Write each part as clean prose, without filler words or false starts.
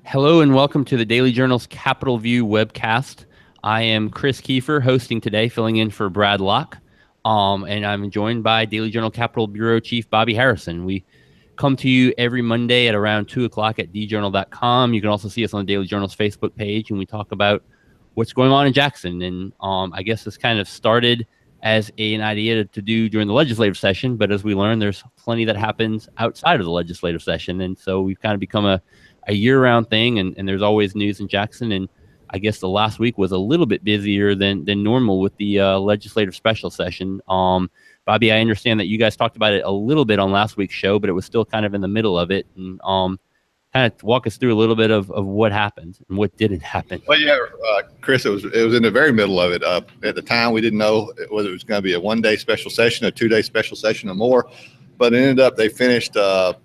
Hello and welcome to the Daily Journal's Capital View webcast. I am Chris Kiefer, hosting today, filling in for Brad Locke. And I'm joined by Daily Journal Capital Bureau Chief Bobby Harrison. We come to you every Monday at around 2 o'clock at djournal.com. You can also see us on the Daily Journal's Facebook page, and we talk about what's going on in Jackson. And I guess this kind of started as an idea to do during the legislative session, but as we learned, there's plenty that happens outside of the legislative session. And so we've kind of become a year-round thing, and there's always news in Jackson. And I guess the last week was a little bit busier than normal with the legislative special session. Bobby, I understand that you guys talked about it a little bit on last week's show, but it was still kind of in the middle of it. And kind of walk us through a little bit of what happened and what didn't happen. Well, yeah, Chris, it was in the very middle of it. At the time, we didn't know whether it was going to be a one-day special session, a two-day special session, or more. But it ended up they finished up.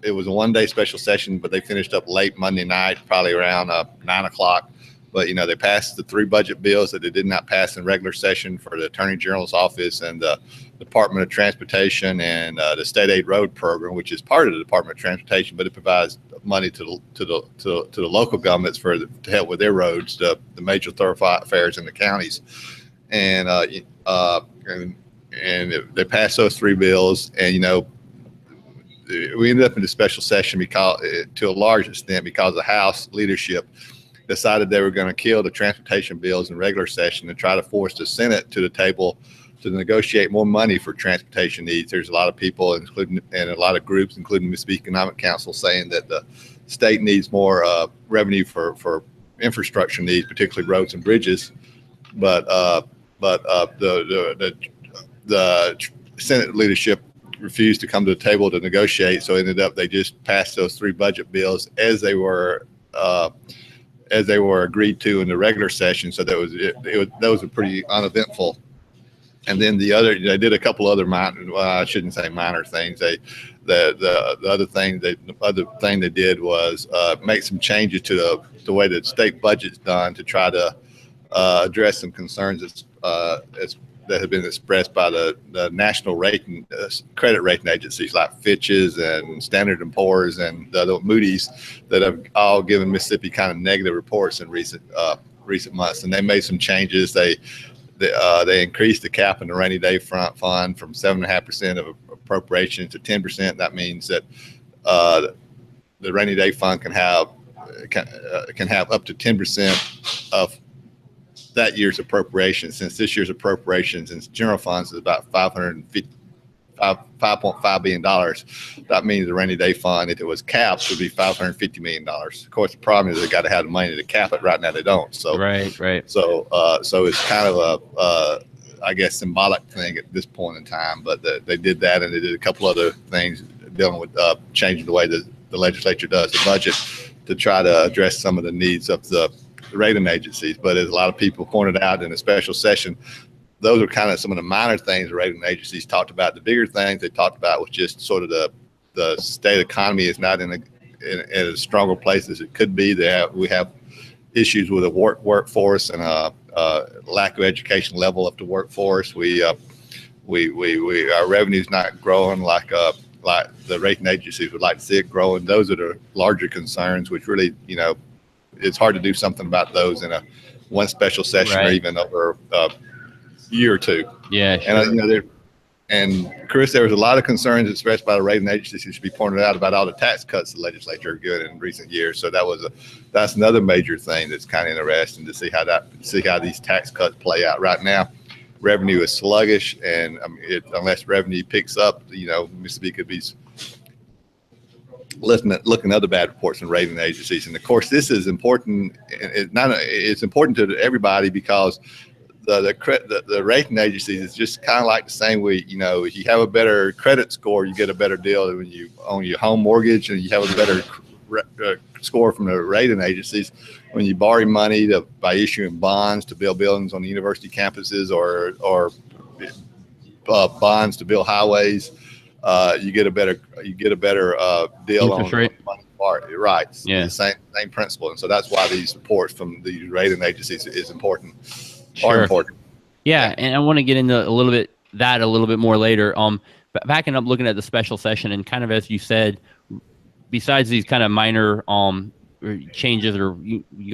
It was a one-day special session, but they finished up late Monday night, probably around 9 o'clock. But, they passed the three budget bills that they did not pass in regular session for the Attorney General's office and the Department of Transportation and the State Aid Road Program, which is part of the Department of Transportation, but it provides money to the local governments to help with their roads, the major thoroughfares in the counties. And they passed those three bills, and, we ended up in the special session because, to a large extent, because the House leadership decided they were going to kill the transportation bills in regular session and try to force the Senate to the table to negotiate more money for transportation needs. There's a lot of people, including and a lot of groups, including the Mississippi Economic Council, saying that the state needs more revenue for infrastructure needs, particularly roads and bridges. But the Senate leadership refused to come to the table to negotiate, so they just passed those three budget bills as they were agreed to in the regular session. So those were pretty uneventful. And then they did a couple other I shouldn't say minor things. The other thing they did was make some changes to the way the state budget's done to try to address some concerns that have been expressed by the national rating credit rating agencies like Fitch's and Standard & Poor's and the Moody's that have all given Mississippi kind of negative reports in recent months. And they made some changes. They increased the cap in the rainy day fund from 7.5% of appropriation to 10%. That means that the rainy day fund can have up to 10% of that year's appropriation. Since this year's appropriations in general funds is about $5.5 billion, that means the rainy day fund, if it was capped, would be $550 million. Of course, the problem is they got to have the money to cap it. Right now, they don't. So right. So it's kind of I guess, symbolic thing at this point in time. But they did that, and they did a couple other things dealing with changing the way that the legislature does the budget to try to address some of the needs of the rating agencies. But as a lot of people pointed out in a special session, those are kind of some of the minor things the rating agencies talked about. The bigger things they talked about was just sort of the state economy is not in a stronger place as it could be. We have issues with the workforce and a lack of education level of the workforce. Our revenue's not growing like the rating agencies would like to see it growing. Those are the larger concerns, which really, it's hard to do something about those in one special session, right, or even over a year or two. Yeah, sure. And Chris, there was a lot of concerns expressed by the rating agencies who should be pointed out about all the tax cuts the legislature are good in recent years. So that's another major thing that's kind of interesting to see how these tax cuts play out. Right now, revenue is sluggish, and unless revenue picks up, Mississippi could be looking at other bad reports from rating agencies. And of course, this is important. It's important to everybody because the rating agencies is just kind of like the same way, if you have a better credit score, you get a better deal when you own your home mortgage, and you have a better score from the rating agencies when you borrow money by issuing bonds to build buildings on the university campuses or bonds to build highways. You get a better deal interest rate. Right. Yeah. The same principle. And so that's why these reports from the rating agencies is important. Sure. Are important. Yeah, and I want to get into a little bit more later. But backing up, looking at the special session, and kind of as you said, besides these kind of minor changes, or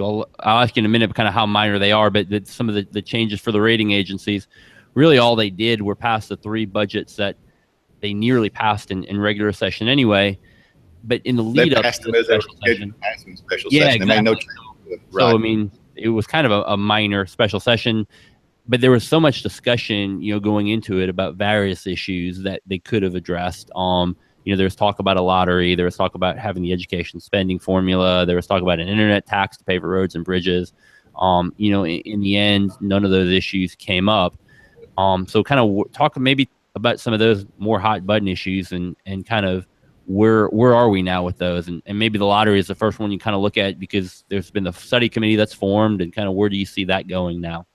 I'll ask you in a minute kind of how minor they are, but some of the changes for the rating agencies, really all they did were pass the 3 budgets that they nearly passed in regular session anyway. But in the lead up to the special session, yeah, They made no exactly. change. So I mean, it was kind of a minor special session, but there was so much discussion, going into it about various issues that they could have addressed. There was talk about a lottery, there was talk about having the education spending formula, there was talk about an internet tax to pay for roads and bridges. In the end, none of those issues came up. So kind of talk maybe about some of those more hot button issues and kind of where are we now with those, and maybe the lottery is the first one you kind of look at, because there's been the study committee that's formed, and kind of where do you see that going now?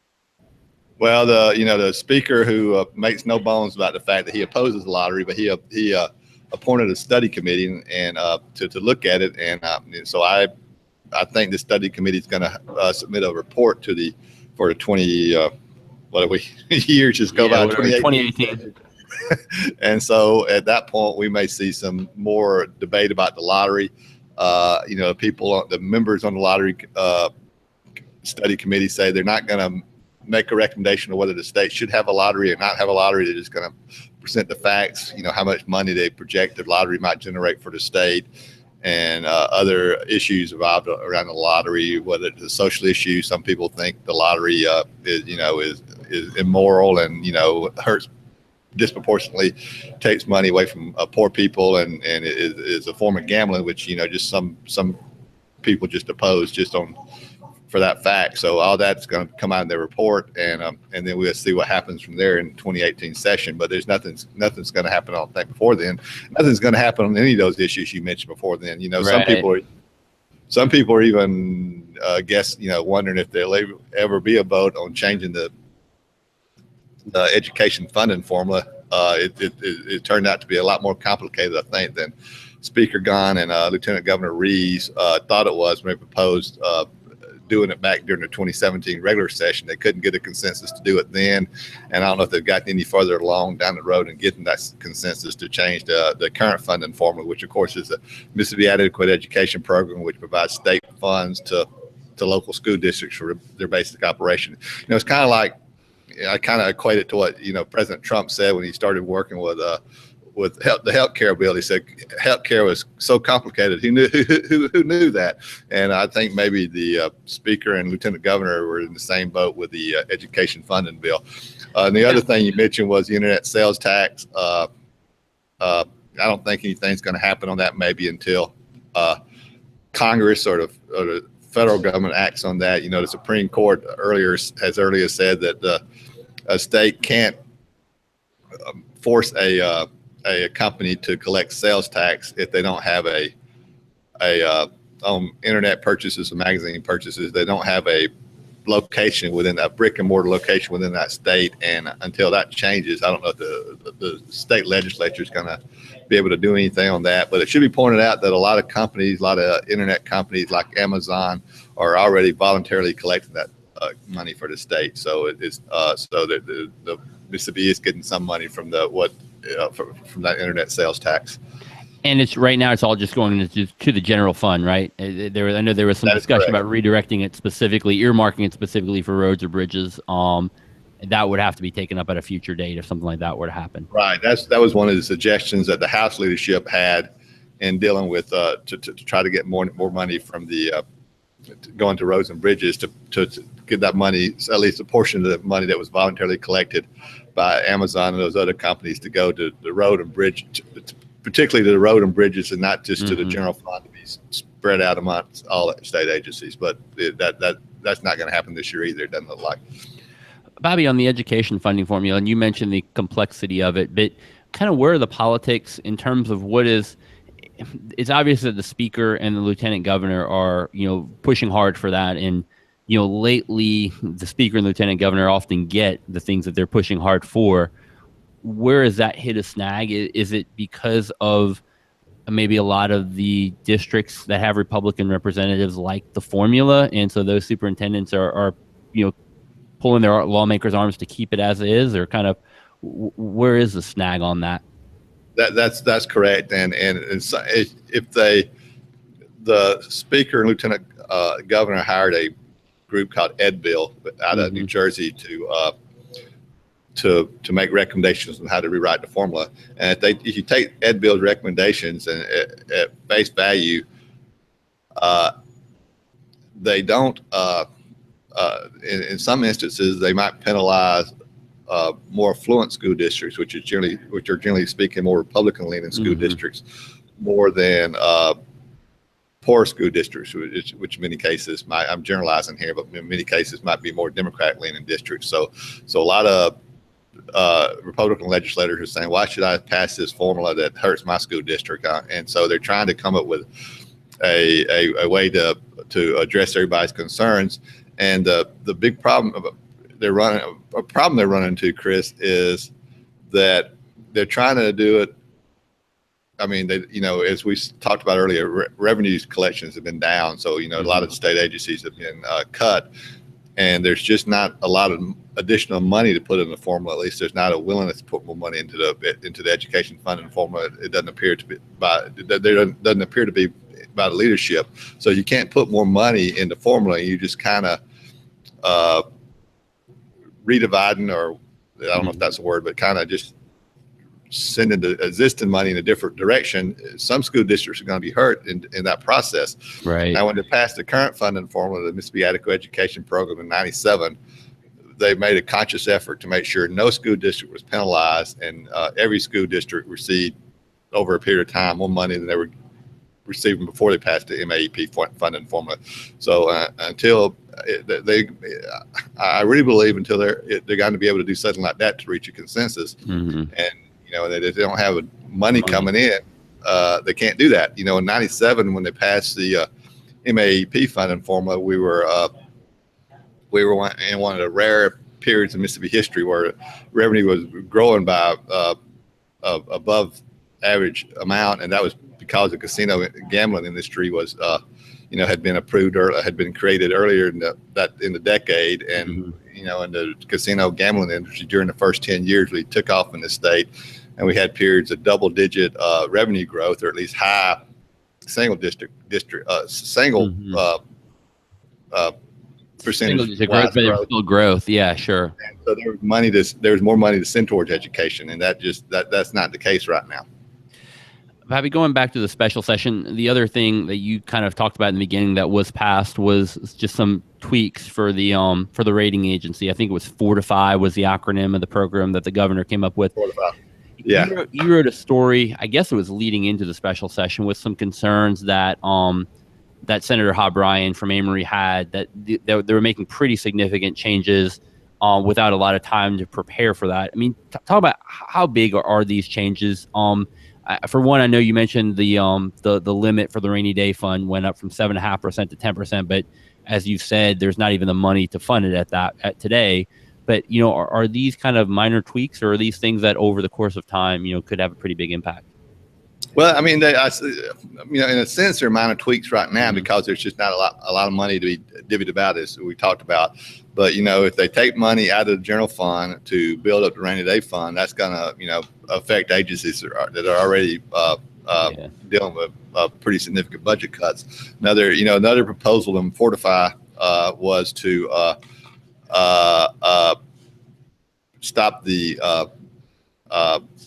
Well, the speaker, who makes no bones about the fact that he opposes the lottery, but he appointed a study committee and to look at it, and so I think the study committee is going to submit a report for the 20 what are we years just go by 2018. And so at that point, we may see some more debate about the lottery. The members on the lottery study committee say they're not going to make a recommendation of whether the state should have a lottery or not have a lottery. They're just going to present the facts, how much money they project the lottery might generate for the state, and other issues involved around the lottery, whether it's a social issue. Some people think the lottery is immoral and hurts, disproportionately takes money away from poor people, and is a form of gambling, which just some people just oppose just for that fact. So all that's going to come out in their report, and then we'll see what happens from there in 2018 session. But there's nothing's going to happen, I don't think, before then. Nothing's going to happen on any of those issues you mentioned before then. Right. Some people are even wondering if there'll ever be a vote on changing the education funding formula. It turned out to be a lot more complicated, I think, than Speaker Gunn and Lieutenant Governor Reeves thought it was when they proposed doing it back during the 2017 regular session. They couldn't get a consensus to do it then, and I don't know if they've gotten any further along down the road in getting that consensus to change the current funding formula, which of course is the Mississippi Adequate Education Program, which provides state funds to local school districts for their basic operation. It's kind of like, I kind of equate it to what President Trump said when he started working with the health care bill. He said health care was so complicated. Who knew that? And I think maybe the speaker and lieutenant governor were in the same boat with the education funding bill. And the other thing you mentioned was the internet sales tax. I don't think anything's going to happen on that maybe until Congress or the federal government acts on that. The Supreme Court has earlier said that a state can't force a company to collect sales tax if they don't have a internet purchases or magazine purchases. They don't have a location within that brick and mortar location within that state, and until that changes, I don't know if the state legislature is going to be able to do anything on that. But it should be pointed out that a lot of internet companies like Amazon are already voluntarily collecting that money for the state. So it's so that the Mississippi is getting some money from from that internet sales tax. And it's right now it's all just going to the general fund, right? I know there was some discussion about redirecting it specifically, earmarking it specifically for roads or bridges. That would have to be taken up at a future date if something like that were to happen. Right. That was one of the suggestions that the House leadership had in dealing with to try to get more money from the going to roads and bridges to get that money, at least a portion of the money that was voluntarily collected by Amazon and those other companies, to go to the road and bridge, particularly to the road and bridges, and not just to the general fund to be spread out amongst all state agencies. But that's not going to happen this year either, it doesn't look like. Bobby, on the education funding formula, and you mentioned the complexity of it, but kind of where are the politics in terms of what is? It's obvious that the speaker and the lieutenant governor are, pushing hard for that. And, lately the speaker and lieutenant governor often get the things that they're pushing hard for. Where has that hit a snag? Is it because of maybe a lot of the districts that have Republican representatives like the formula, and so those superintendents are pulling their lawmakers' arms to keep it as it is, or kind of where is the snag on that? That's correct, and if the speaker and lieutenant governor hired a group called Ed Bill out of New Jersey to make recommendations on how to rewrite the formula. And if you take Ed Bill's recommendations and at face value, they don't. In some instances, they might penalize more affluent school districts, which are generally speaking more Republican-leaning school districts, more than poor school districts, which in many cases I'm generalizing here, but in many cases might be more Democratic-leaning districts. So a lot of Republican legislators are saying, why should I pass this formula that hurts my school district? And so they're trying to come up with a way to address everybody's concerns. And the big problem they're running into, Chris, is that they're trying to do it. I mean, as we talked about earlier, revenue collections have been down. So, a lot of state agencies have been cut, and there's just not a lot of additional money to put in the formula. At least there's not a willingness to put more money into the education funding formula. It doesn't appear to be by the leadership. So you can't put more money in the formula. You just kind of redividing, or I don't know if that's a word, but kind of just sending the existing money in a different direction. Some school districts are going to be hurt in that process. Right. Now, when they passed the current funding formula, the Mississippi Adequate Education Program in '97, they made a conscious effort to make sure no school district was penalized, and every school district received over a period of time more money than they were receiving before they passed the MAEP funding formula. So I really believe until they're going to be able to do something like that to reach a consensus, and that if they don't have money coming in, they can't do that. In '97 when they passed the MAEP funding formula, we were in one of the rare periods in Mississippi history where revenue was growing by above average amount, and that was because the casino gambling industry was, had been approved or had been created earlier in the decade, and in the casino gambling industry during the first 10 years really took off in the state, and we had periods of double-digit revenue growth, or at least high single percentage growth, but there's still growth. Yeah, sure. And so there was more money to send towards education, and that's not the case right now. Bobby, going back to the special session, the other thing that you kind of talked about in the beginning that was passed was just some tweaks for the rating agency. I think it was Fortify was the acronym of the program that the governor came up with. Fortify. Yeah. You wrote a story, I guess it was leading into the special session, with some concerns that that Senator Hobb Bryan from Amory had, that they were making pretty significant changes without a lot of time to prepare for that. I mean, talk about how big are these changes? For one, I know you mentioned the limit for the rainy day fund went up from 7.5% to 10%, but as you've said, there's not even the money to fund it at today. But are these kind of minor tweaks, or are these things that over the course of time, could have a pretty big impact? Well, I mean, in a sense, they're minor tweaks right now because there's just not a lot of money to be divvied about, as we talked about. But if they take money out of the general fund to build up the rainy day fund, that's going to affect agencies that are already dealing with pretty significant budget cuts. Another proposal in Fortify was to stop the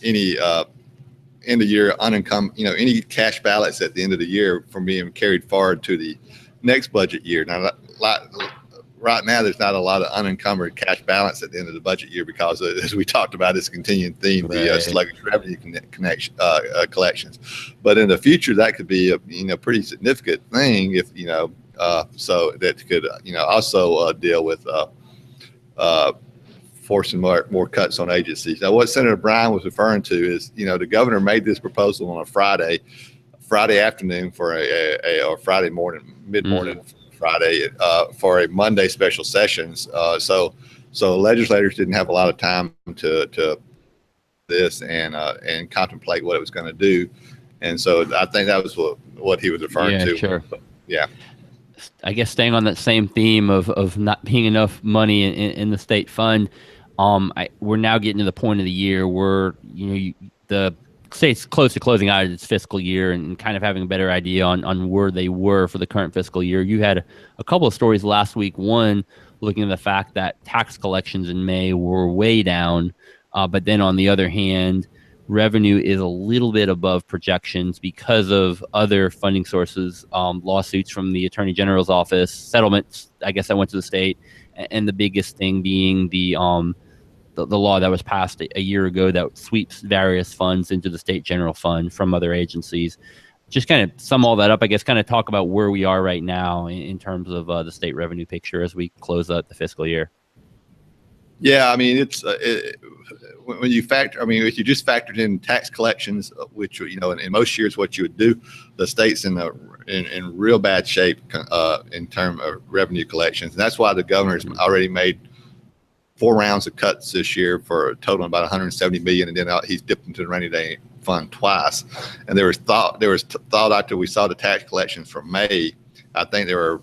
any end of year unencumbered, any cash balance at the end of the year from being carried forward to the next budget year. Now, right now, there's not a lot of unencumbered cash balance at the end of the budget year because, as we talked about, it's a continuing theme, the sluggish revenue collections. But in the future, that could be a pretty significant thing if so that could also deal with forcing more cuts on agencies. Now, what Senator Bryan was referring to is, the governor made this proposal on a Friday afternoon or Friday morning, mid-morning Friday for a Monday special sessions. So legislators didn't have a lot of time to this and contemplate what it was going to do. And so I think that was what he was referring to. Sure. Yeah. I guess staying on that same theme of not being enough money in the state fund, we're now getting to the point of the year where the state's close to closing out its fiscal year and kind of having a better idea on where they were for the current fiscal year. You had a couple of stories last week. One, looking at the fact that tax collections in May were way down, but then on the other hand, revenue is a little bit above projections because of other funding sources, lawsuits from the Attorney General's office, settlements, I guess, that went to the state, and the biggest thing being the law that was passed a year ago that sweeps various funds into the state general fund from other agencies. Just kind of sum all that up, I guess, kind of talk about where we are right now in terms of the state revenue picture as we close out the fiscal year. Yeah, I mean, when you factor, I mean, if you just factored in tax collections, which, you know, in most years what you would do, the state's in real bad shape in terms of revenue collections. And that's why the governor's already made 4 rounds of cuts this year for a total of about 170 million, and then he's dipped into the rainy day fund twice. And there was thought after we saw the tax collections for May, I think there were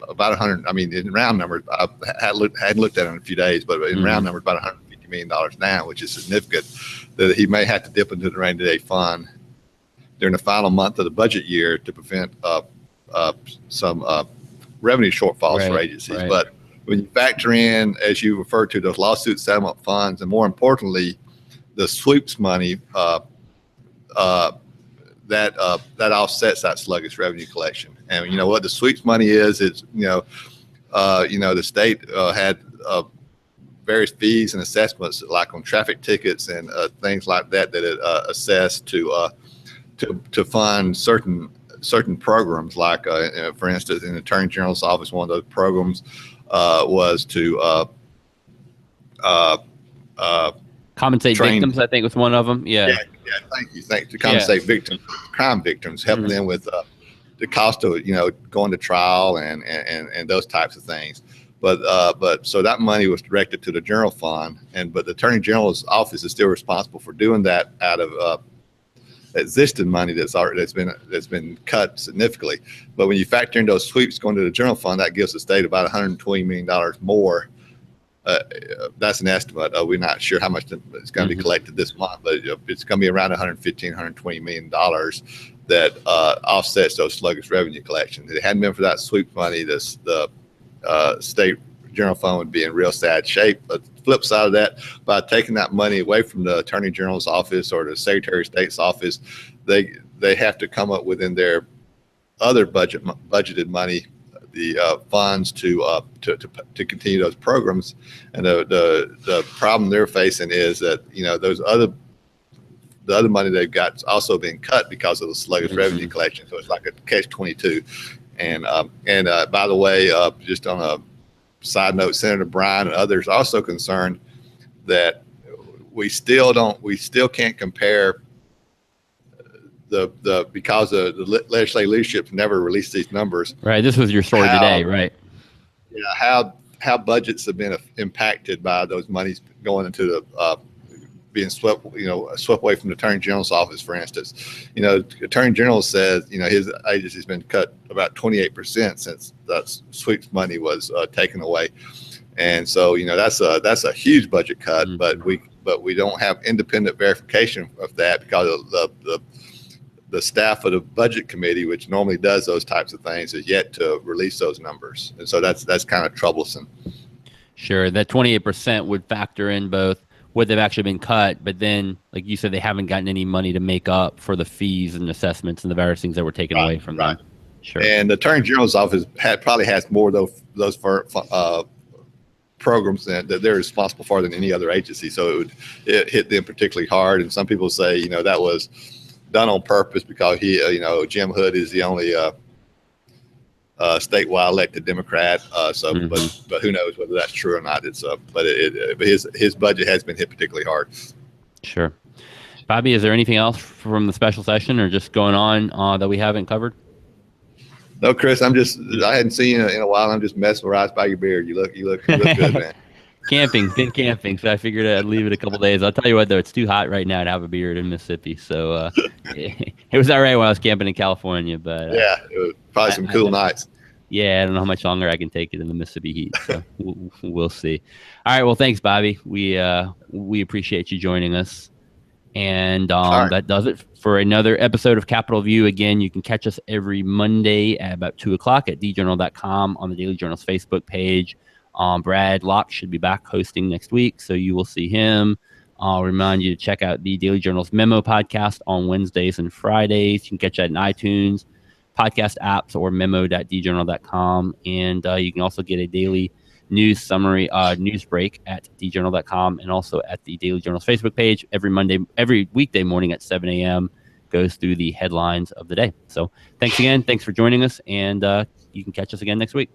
about 100. I mean, in round numbers, I hadn't looked at it in a few days, but in round numbers, about $150 million now, which is significant. That he may have to dip into the rainy day fund during the final month of the budget year to prevent some revenue shortfalls for agencies. Right. But when you factor in, as you referred to, those lawsuit settlement funds, and more importantly, the sweeps money, that offsets that sluggish revenue collection. And you know what the sweeps money is? It's the state had various fees and assessments, like on traffic tickets and things like that it assessed to fund certain programs. Like for instance, in the Attorney General's office, one of those programs was to compensate victims. I think was one of them. Yeah. Thank you. To compensate victims, crime victims, helping them with the cost of going to trial and those types of things. But so that money was directed to the general fund, but the Attorney General's office is still responsible for doing that out of existing money that's been cut significantly. But when you factor in those sweeps going to the general fund, that gives the state about $120 million more. That's an estimate. We're not sure how much it's going to be collected this month, but it's going to be around $120 million that offsets those sluggish revenue collections. If it hadn't been for that sweep money, the state general fund would be in real sad shape. But the flip side of that, by taking that money away from the Attorney General's office or the Secretary of State's office, they have to come up within their other budgeted money, the funds to continue those programs. And the problem they're facing is that the other money they've got is also being cut because of the sluggish revenue collection. So it's like a catch-22. And by the way, just on a side note, Senator Bryan and others are also concerned that we still can't compare because the legislative leadership never released these numbers. Right. This was your story today, right? Yeah. How budgets have been impacted by those monies going into the being swept away from the Attorney General's office, for instance. The Attorney General says his agency's been cut about 28% since that sweeps money was taken away, and so that's a huge budget cut. But we don't have independent verification of that because of the staff of the budget committee, which normally does those types of things, is yet to release those numbers, and so that's kind of troublesome. Sure, that 28% would factor in both what they've actually been cut, but then, like you said, they haven't gotten any money to make up for the fees and assessments and the various things that were taken away from them. Sure. And the Attorney General's office probably has more of those programs that they're responsible for than any other agency. So it hit them particularly hard. And some people say, that was done on purpose because Jim Hood is the only statewide elected Democrat. But who knows whether that's true or not. But his budget has been hit particularly hard. Sure. Bobby, is there anything else from the special session or just going on that we haven't covered? No, Chris, I hadn't seen you in a while. I'm just mesmerized by your beard. You look good, man. Been camping, so I figured I'd leave it a couple days. I'll tell you what, though, it's too hot right now to have a beard in Mississippi. So it was all right when I was camping in California, but yeah, it was probably some cool nights. Yeah, I don't know how much longer I can take it in the Mississippi heat. So we'll see. All right, well, thanks, Bobby. We appreciate you joining us. And All right. that does it for another episode of Capital View. Again, you can catch us every Monday at about 2 o'clock at djournal.com on the Daily Journal's Facebook page. Brad Locke should be back hosting next week, so you will see him. I'll remind you to check out the Daily Journal's Memo podcast on Wednesdays and Fridays. You can catch that in iTunes, podcast apps, or memo.djournal.com. And you can also get a daily news summary, news break at djournal.com and also at the Daily Journal's Facebook page. Every weekday morning at 7 a.m. goes through the headlines of the day. So thanks again. Thanks for joining us. And you can catch us again next week.